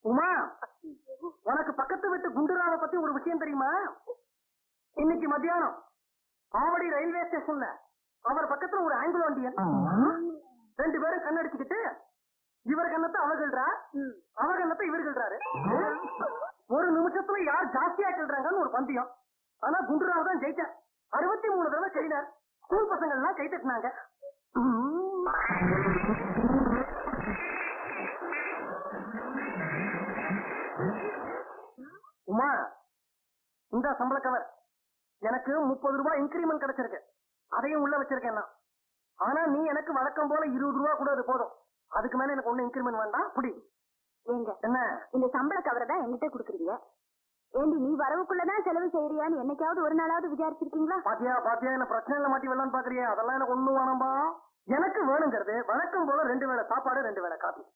உமா, உனக்கு பக்கத்து வீட்டு குண்டுராவை பத்தி ஒரு விஷயம் தெரியுமா? இன்னைக்கு மத்தியானம் ஆவடி ரயில்வே ஸ்டேஷன்ல அவர் பக்கத்துல ஒரு ஆங்கிலோ இண்டியன் 2 பேரும் கண்ணடிச்சுக்கிட்டு இவர் கண்ணத்தை அவர்கள்றா, அவர் கண்ணத்தை இவர்கள்றாரு. ஒரு நிமிஷத்துல யார் ஜாஸ்தியா கிள்றாங்கன்னு ஒரு பந்தயம். ஆனா குண்டுராவ் தான் ஜெயிச்சார். 63 தடவை செய்தார். ஸ்கூல் பசங்க எல்லாம் கை தட்டினாங்க. உமா, இந்த சம்பள கவர் எனக்கு 30 ரூபாய் இன்கிரிமெண்ட் கிடைச்சிருக்கு. அதையும் உள்ள வச்சிருக்கேன் நான். ஆனா நீ எனக்கு வழக்கம் போல 20 ரூபா கூட அது போதும். அதுக்கு மேல எனக்கு ஒண்ணு இன்கிரிமெண்ட் வேண்டாம். புடி. ஏங்க என்ன இந்த சம்பள கவரை தான் என்கிட்ட குடுக்குறீங்க? ஏண்டி நீ வரவுக்குள்ளதான் செலவு செய்யறியான்னு என்னைக்காவது ஒரு நாளாவது விசாரிச்சிருக்கீங்களா? பாத்தியா என்ன பிரச்சனையில மாட்டி வரலான்னு பாக்குறியா? அதெல்லாம் எனக்கு ஒண்ணும் வேணாம்பா. எனக்கு வேணுங்கிறது வழக்கம் போல 2 வேளை சாப்பாடு 2 வேளை காபி.